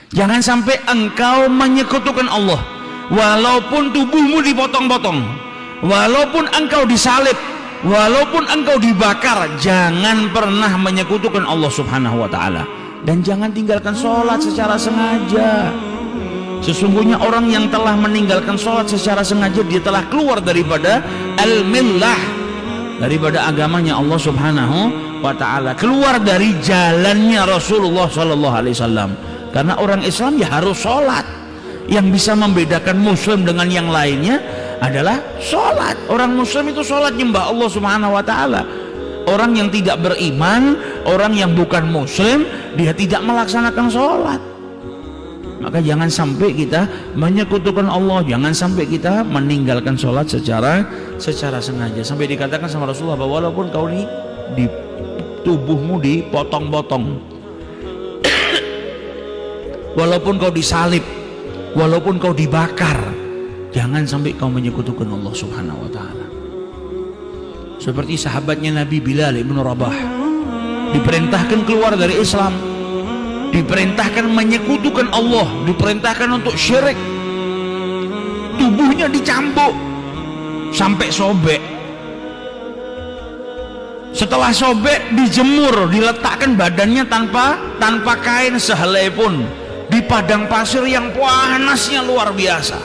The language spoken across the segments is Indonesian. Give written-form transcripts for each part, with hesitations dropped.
Jangan sampai engkau menyekutukan Allah, walaupun tubuhmu dipotong-potong, walaupun engkau disalib, walaupun engkau dibakar. Jangan pernah menyekutukan Allah subhanahu wa ta'ala. Dan jangan tinggalkan sholat secara sengaja. Sesungguhnya orang yang telah meninggalkan sholat secara sengaja, dia telah keluar daripada al-millah, daripada agamanya Allah subhanahu wa ta'ala, keluar dari jalannya Rasulullah sallallahu alaihi wasallam. Karena orang Islam ya harus sholat. Yang bisa membedakan muslim dengan yang lainnya adalah sholat. Orang muslim itu sholat, nyembah Allah subhanahu wa ta'ala. Orang yang tidak beriman, orang yang bukan muslim, dia tidak melaksanakan sholat. Maka jangan sampai kita menyekutukan Allah, jangan sampai kita meninggalkan sholat secara sengaja. Sampai dikatakan sama Rasulullah bahwa walaupun kau di tubuhmu dipotong-potong, walaupun kau disalib, walaupun kau dibakar, jangan sampai kau menyekutukan Allah subhanahu wa ta'ala. Seperti sahabatnya Nabi Bilal ibn Rabah, diperintahkan keluar dari Islam, diperintahkan menyekutukan Allah, diperintahkan untuk syirik. Tubuhnya dicambuk sampai sobek. Setelah sobek dijemur, diletakkan badannya tanpa kain sehelai pun di padang pasir yang panasnya luar biasa.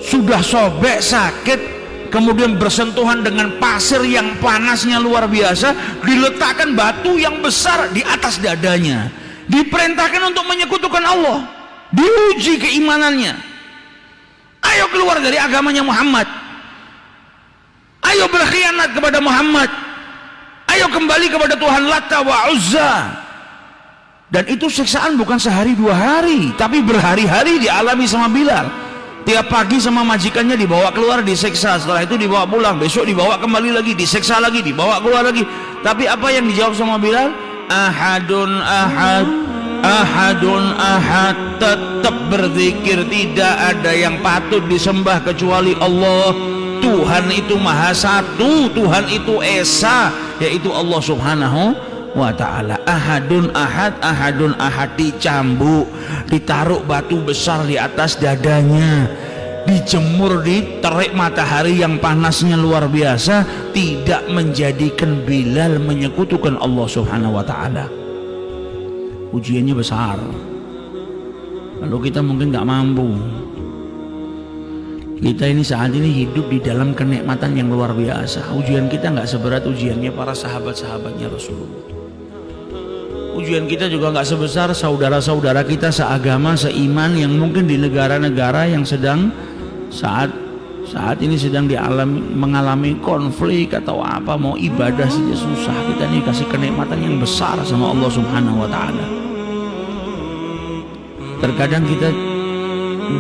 Sudah sobek, sakit, kemudian bersentuhan dengan pasir yang panasnya luar biasa, diletakkan batu yang besar di atas dadanya, diperintahkan untuk menyekutukan Allah, diuji keimanannya. Ayo keluar dari agamanya Muhammad, ayo berkhianat kepada Muhammad, ayo kembali kepada Tuhan Lata wa Uzza. Dan itu siksaan bukan sehari dua hari, tapi berhari-hari dialami sama Bilal. Tiap pagi sama majikannya dibawa keluar, disiksa, setelah itu dibawa pulang, besok dibawa kembali lagi, disiksa lagi, dibawa keluar lagi. Tapi apa yang dijawab sama Bilal? Ahadun ahad, ahadun ahad. Tetap berzikir, tidak ada yang patut disembah kecuali Allah. Tuhan itu maha satu, Tuhan itu esa, yaitu Allah subhanahu wa ta'ala. Ahadun ahad, ahadun ahad. Dicambuk, ditaruh batu besar di atas dadanya, dijemur di terik matahari yang panasnya luar biasa, tidak menjadikan Bilal menyekutukan Allah subhanahu wa ta'ala. Ujiannya besar. Lalu kita mungkin gak mampu. Kita ini saat ini hidup di dalam kenikmatan yang luar biasa. Ujian kita gak seberat ujiannya para sahabat-sahabatnya Rasulullah. Ujian kita juga nggak sebesar saudara-saudara kita seagama, seiman yang mungkin di negara-negara yang sedang saat ini sedang mengalami konflik atau apa, mau ibadah saja susah. Kita ini kasih kenikmatan yang besar sama Allah subhanahu wa ta'ala. Terkadang kita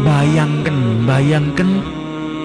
bayangkan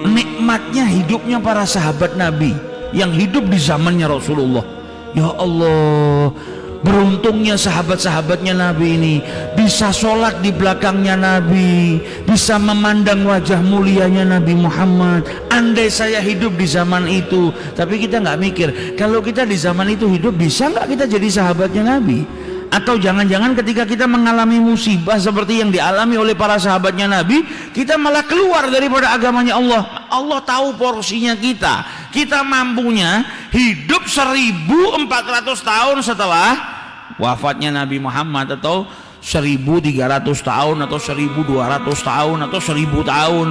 nikmatnya hidupnya para sahabat Nabi yang hidup di zamannya Rasulullah. Ya Allah, beruntungnya sahabat-sahabatnya Nabi ini bisa sholat di belakangnya Nabi, bisa memandang wajah mulianya Nabi Muhammad. Andai saya hidup di zaman itu. Tapi kita nggak mikir, kalau kita di zaman itu hidup, bisa nggak kita jadi sahabatnya Nabi? Atau jangan-jangan ketika kita mengalami musibah seperti yang dialami oleh para sahabatnya Nabi, kita malah keluar daripada agamanya Allah. Allah tahu porsinya kita mampunya hidup 1400 tahun setelah wafatnya Nabi Muhammad, atau 1300 tahun, atau 1200 tahun, atau 1000 tahun.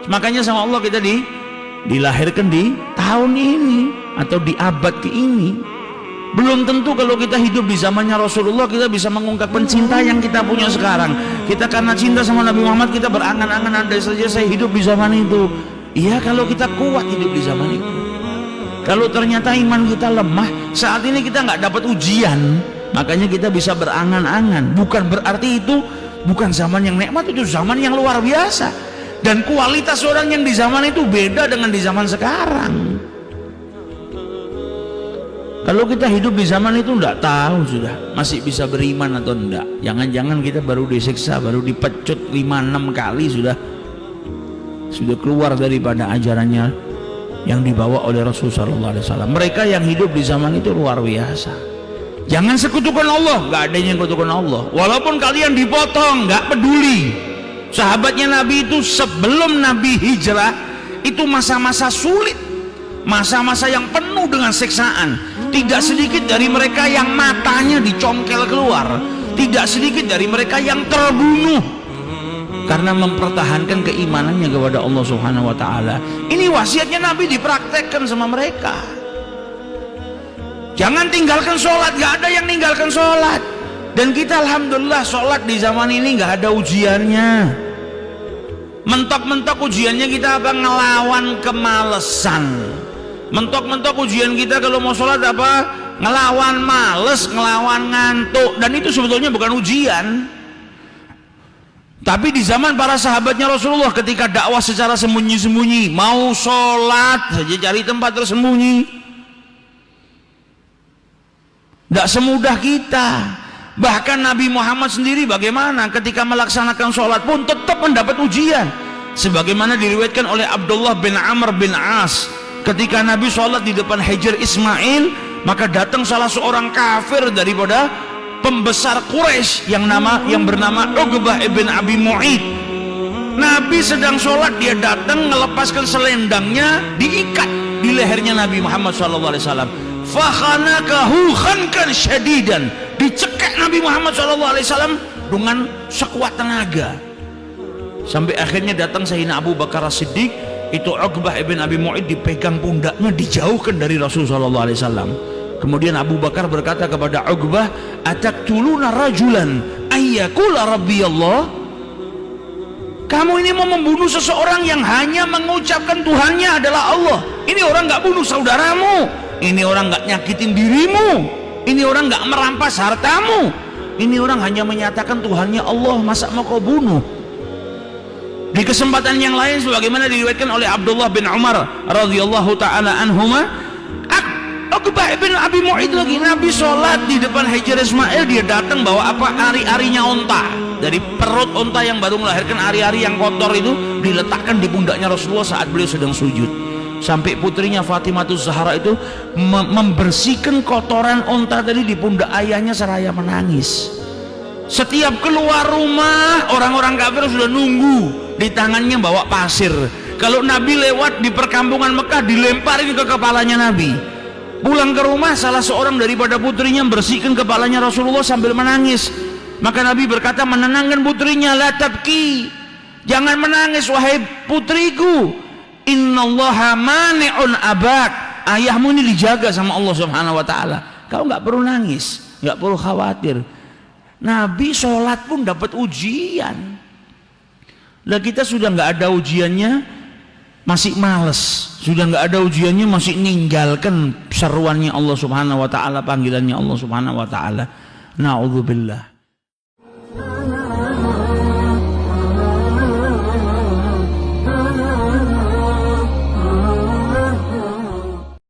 Makanya sama Allah kita dilahirkan di tahun ini atau di abad ke ini. Belum tentu kalau kita hidup di zamannya Rasulullah kita bisa mengungkapkan cinta yang kita punya sekarang. Kita karena cinta sama Nabi Muhammad kita berangan-angan, andai saja saya hidup di zaman itu. Iya, kalau kita kuat hidup di zaman itu. Kalau ternyata iman kita lemah, saat ini kita nggak dapat ujian, makanya kita bisa berangan-angan. Bukan berarti itu bukan zaman yang nikmat, itu zaman yang luar biasa. Dan kualitas orang yang di zaman itu beda dengan di zaman sekarang. Kalau kita hidup di zaman itu enggak tahu sudah masih bisa beriman atau enggak. Jangan-jangan kita baru disiksa, baru dipecut 5-6 kali sudah keluar daripada ajarannya yang dibawa oleh Rasulullah SAW. Mereka yang hidup di zaman itu luar biasa. Jangan sekutukan Allah, nggak ada yang sekutukan Allah. Walaupun kalian dipotong, nggak peduli. Sahabatnya Nabi itu sebelum Nabi hijrah itu masa-masa sulit, masa-masa yang penuh dengan siksaan. Tidak sedikit dari mereka yang matanya dicongkel keluar, tidak sedikit dari mereka yang terbunuh karena mempertahankan keimanannya kepada Allah Subhanahu wa taala. Ini wasiatnya Nabi dipraktekkan sama mereka. Jangan tinggalkan sholat, gak ada yang ninggalkan sholat. Dan kita alhamdulillah sholat di zaman ini gak ada ujiannya. Mentok-mentok ujiannya kita apa? Ngelawan kemalesan. Mentok-mentok ujian kita kalau mau sholat apa? Ngelawan males, ngelawan ngantuk. Dan itu sebetulnya bukan ujian. Tapi di zaman para sahabatnya Rasulullah ketika dakwah secara sembunyi-sembunyi, mau sholat saja cari tempat tersembunyi. Tidak semudah kita. Bahkan Nabi Muhammad sendiri bagaimana ketika melaksanakan sholat pun tetap mendapat ujian. Sebagaimana diriwayatkan oleh Abdullah bin Amr bin As, ketika Nabi sholat di depan Hijr Ismail, maka datang salah seorang kafir daripada pembesar Quraisy yang bernama Uqbah ibn Abi Mu'id. Nabi sedang sholat, dia datang melepaskan selendangnya, diikat di lehernya Nabi Muhammad SAW. Fakhanakahu khankan syadidan, dicekek Nabi Muhammad SAW dengan sekuat tenaga, sampai akhirnya datang Sayyidina Abu Bakar As-Siddiq. Itu Uqbah ibn Abi Mu'id dipegang pundaknya, dijauhkan dari Rasulullah SAW. Kemudian Abu Bakar berkata kepada Uqbah, ataqtuluna rajulan ayyakula rabbi Allah? Kamu ini mau membunuh seseorang yang hanya mengucapkan Tuhannya adalah Allah. Ini orang gak bunuh saudaramu, ini orang gak nyakitin dirimu, ini orang gak merampas hartamu, ini orang hanya menyatakan Tuhannya Allah, masa mau kau bunuh? Di kesempatan yang lain sebagaimana diriwayatkan oleh Abdullah bin Umar radhiyallahu taala anhuma, Uqbah ibn Abi Mu'id lagi, Nabi sholat di depan Hijr Ismail, dia datang bawa apa? Ari-arinya onta, dari perut onta yang baru melahirkan ari-ari yang kotor itu diletakkan di pundaknya Rasulullah saat beliau sedang sujud. Sampai putrinya Fatimatus Zahra itu membersihkan kotoran onta tadi di pundak ayahnya seraya menangis. Setiap keluar rumah orang-orang kafir sudah nunggu, di tangannya bawa pasir. Kalau Nabi lewat di perkampungan Mekah dilemparin ke kepalanya Nabi. Pulang ke rumah salah seorang daripada putrinya membersihkan kepalanya Rasulullah sambil menangis. Maka Nabi berkata menenangkan putrinya, la tabki, jangan menangis wahai putriku, innallaha mani'un abak, ayahmu ini dijaga sama Allah Subhanahu wa taala, kau nggak perlu nangis, nggak perlu khawatir. Nabi sholat pun dapat ujian. Lah kita sudah nggak ada ujiannya masih males, sudah nggak ada ujiannya masih ninggalkan seruannya Allah Subhanahu wa taala, panggilannya Allah Subhanahu wa taala. Na'udzubillah.